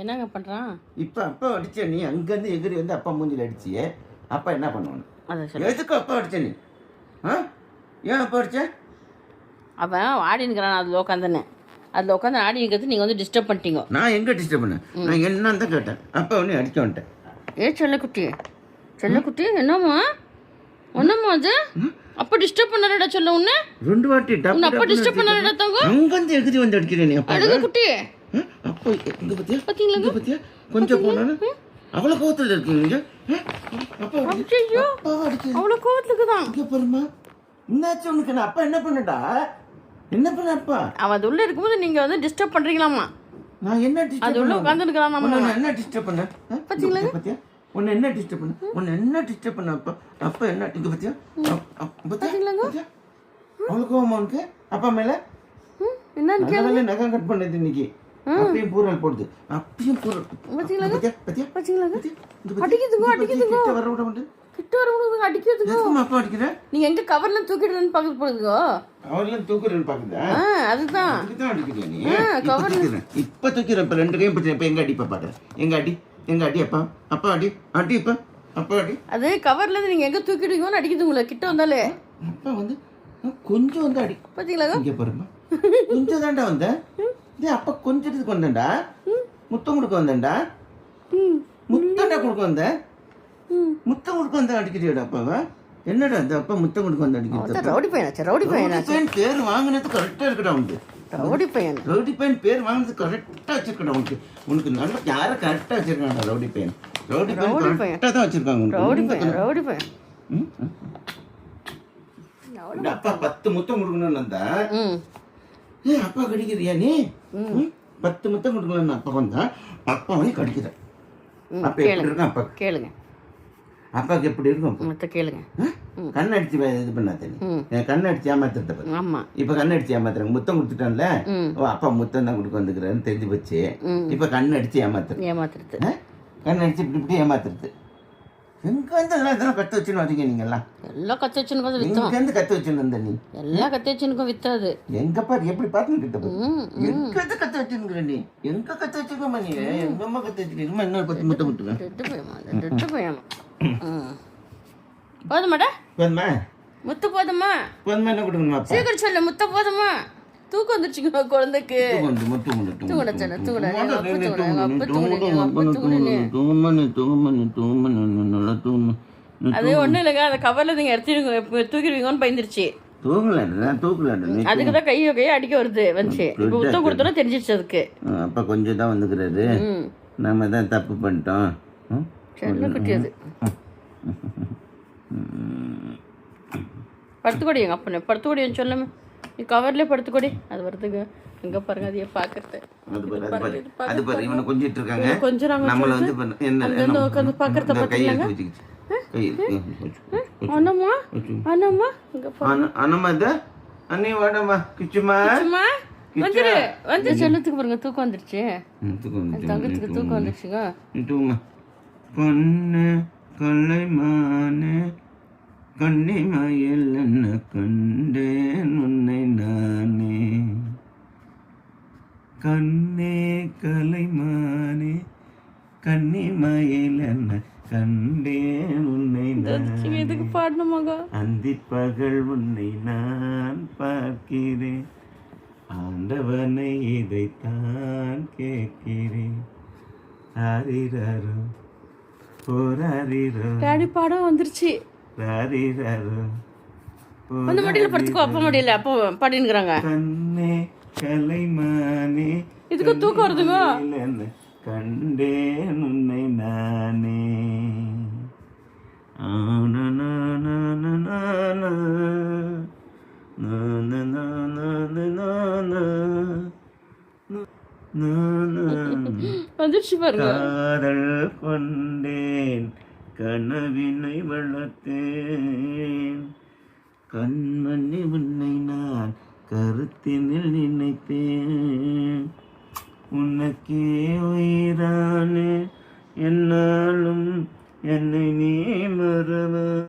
என்னங்க பண்ணுறான்? இப்போ அப்பா அடிச்ச நீ அங்கேருந்து எகிரி வந்து அப்பா மூஞ்சில் அடிச்சியே, அப்பா என்ன பண்ணுவானு? அதை சொல்லு. எதுக்கு அப்பா அடிச்ச நீ? ஆ, ஏன் அப்பா அடிச்ச? அவன் ஆடி நிற்கிறான், அதில் உட்காந்துன்னு. அதில் உட்காந்து ஆடி நிற்கிறது நீங்கள் வந்து டிஸ்டர்ப் பண்ணிட்டீங்க. நான் எங்கே டிஸ்டர்ப் பண்ணேன்? நான் என்னன்னு தான் கேட்டேன். அப்பா உடனே அடிக்க வந்துட்டேன். செல்லக்குட்டி செல்லக்குட்டி, என்னம்மா ஒன்னம்மா அது? அப்போ டிஸ்டர்ப் பண்ணாரடா சொல்ல உன்ன. 2 வாட்டி உன்னை அப்போ டிஸ்டர்ப் பண்ணாரடா தங்க. அங்கேருந்து எகிரி வந்து அடிக்கிறேன் நீ அப்பா. அழுக குட்டி. அப்போ இங்கே பற்றியா? பார்த்தீங்களா? இங்கே பற்றியா? கொஞ்சம் போனாலும் அவ்வளோ கோவத்தில் இருக்கீங்க. அப்பா ஐயோ, அவ்வளோ கோவத்துக்கு தான். இங்கே பாருமா, என்னாச்சு உனக்கு? நான் அப்பா என்ன பண்ணடா? என்ன பண்ண அப்பா? அவன் அது உள்ளே இருக்கும்போது நீங்கள் வந்து டிஸ்டர்ப் பண்ணுறீங்களாம்மா? நான் என்ன டிஸ்டர்ப் அது உள்ள உட்காந்துருக்கிறான் நம்ம. பண்ண? என்ன டிஸ்டர்ப் பண்ண? பார்த்தீங்களா? பத்தியா? உன்னை என்ன டிஸ்டர்ப் பண்ண? உன்னை என்ன டிஸ்டர்ப் பண்ண அப்பா? அப்பா என்ன இங்க பத்தியா? பத்தியா? அவ்வளோ கோவமா உனக்கு அப்பா மேல? என்னன்னு கேளுங்க. நகம் கட் பண்ணது இன்னைக்கு. அப்பயும் பூரல் போடுது. அப்பயும் பூரல். பார்த்தீங்களா? பத்தியா? பார்த்தீங்களா? அடிக்குதுங்க. அடிக்குதுங்க. கிட்ட வர விட மாட்டேன். கிட்ட வரணும் அடிக்கிறதுக்கு. எதுக்கு அப்பா அடிக்கிற? நீங்க எங்க கவர்ல தூக்கிடுறேன்னு பார்க்க போறதுக்கோ? கவர்ல தூக்குறேன்னு பாக்குதா? அதுதான். அதுதான் அடிக்கிறியா நீ? இப்ப தூக்கிறேன். இப்ப 2 கையும் இப்ப எங்க அடி பாரு. எங்க அடி? எங்க அடி அப்பா? அப்பா அடி. அடி இப்ப. அப்பா அடி. அது கவர்ல இருந்து நீங்க எங்க தூக்கிடுவீங்கன்னு அடிக்குது உங்களை கிட்ட வந்தாலே. அப்பா வந்து கொஞ்சம் வந்து அடி. பாத்தீங்களா? இங்க பாருமா. கொஞ்சம் தாண்டா வந்த. டேய் அப்பா கொஞ்சத்துக்கு வந்தேன்டா. முத்தம் கொடுக்க வந்தேன்டா. முத்தம்டா கொடுக்க வந்தேன். முத்தம் கொடுக்க வந்தா அடிக்கிறியாடா அப்பாவா? என்னடா அந்த அப்பா முத்தம் கொடுக்க வந்து அடிக்கிறது? ரவுடி பையனாச்சு. ரவுடி பையனாச்சு. பேர் வாங்கினது கரெக்டா இருக்குடா உனக்கு. ரவுடி பையன். ரவுடி பையன் பேர் வாங்கினது கரெக்டா வச்சிருக்கடா உனக்கு. உனக்கு நல்ல யாரை கரெக்டா வச்சிருக்காங்க ரவுடி பையன். ரவுடி பையன் கரெக்டா தான் வச்சிருக்காங்க உனக்கு. ரவுடி பையன். ரவுடி பையன். அப்பா 10 முத்தம் கொடுக்கணும்னு வந்தா அப்பா கடிக்கிறியா நீ? 10 முத்தம் கொடுக்கணும்னு அப்பா வந்தா அப்பா வந்து கடிக்கிற. அப்ப எப்படி இருக்கும் அப்பா? கேளுங்க. அப்பாவுக்கு எப்படி இருக்கும்? மத்த கேளுங்க. கண்ணடிச்சு இது பண்ணாத நீ. கண்ணடிச்சு ஏமாத்துறத. ஆமா. இப்ப கண்ணடிச்சு ஏமாத்துறாங்க. முத்தம் கொடுத்துட்டான்ல, அப்பா முத்தம் தான் கொடுக்க வந்துக்கிறாருன்னு தெரிஞ்சு போச்சு. இப்ப கண்ணடிச்சு ஏமாத்துறது. கண்ணடிச்சு இப்படி இப்படி ஏமாத்துறது. எங்க வந்து எல்லாம் இதெல்லாம் கத்து வச்சுன்னு வரீங்க நீங்க எல்லாம்? எல்லாம் கத்து வச்சுன்னு வித்தோம். எங்க இருந்து கத்து வச்சுன்னு வந்த நீ? எல்லாம் கத்து வச்சுன்னு வித்தாது. எங்க பாரு எப்படி பாத்துன்னு கிட்ட எங்க இருந்து கத்து வச்சுருக்கிற நீ? எங்க கத்து வச்சுக்கோமா நீ? எங்க அம்மா கத்து வச்சுக்கீங்கம்மா? இன்னொரு 10 முத்தம் கொடுத்துருவேன். டெட்டு போயமா. போதுமாடா? போதுமா? முத்து போதுமா? போதுமா? என்ன கொடுக்கணுமா? சீக்கிரம் சொல்லு. முத்த போதுமா? தூக்கம் வந்துருச்சுங்க குழந்தைக்கு. அது ஒண்ணும் இல்லைங்க. அந்த கவர்ல நீங்க எடுத்து தூக்கிடுவீங்கன்னு பயந்துருச்சு. அதுக்குதான் கையை அடிக்க வருது வந்துச்சு. இப்ப முத்தம் கொடுத்தோன்னா தெரிஞ்சிருச்சு அதுக்கு. அப்ப கொஞ்சம் தான் வந்துக்கிறாரு. நம்ம தான் தப்பு பண்ணிட்டோம். குட்டியது படுத்துக்கொடி. எங்க அப்பனே படுத்துக்கொடின்னு சொல்லாம நீ கவர்லேயே படுத்துக்கொடி. அது வருதுங்க. எங்க பாருங்க அதையே பாக்குறது. உட்காந்து பாக்குறத பாத்தீங்களா? அண்ணம்மா அண்ணம்மா வந்துரு வந்து செல்லத்துக்கு பாருங்க. தூக்கம் வந்துருச்சு. தங்கத்துக்கு தூக்கம் வந்துருச்சுங்க. கலைமானே கன்னிமயில் என்ன கண்டேன் உன்னை நானே. கண்ணே கலைமானே கன்னிமயில் என்ன கண்டேன் உன்னை நானே. எதுக்கு பாடணுமாங்க? அந்தி பகல் உன்னை நான் பார்க்கிறேன். ஆண்டவனை இதைத்தான் கேட்கிறேன். ஆரிரோ டாடி பாடம் வந்துருச்சு. வந்து மடியில படுத்துக்கோ. அப்பா மடியில அப்பா பாடினுக்குறாங்க. கண்ணே கலைமானே இதுக்கு தூக்கம் வருதுங்க. கண்டேன் உன்னை நானே. வந்துருச்சு பாருங்க. காதல் கொண்டேன் கனவினை வளர்த்தேன். கண்மணி உன்னை நான் கருத்தினில் நினைத்தேன். உனக்கே உயிரானே என்னாலும் என்னை நீ மறவ.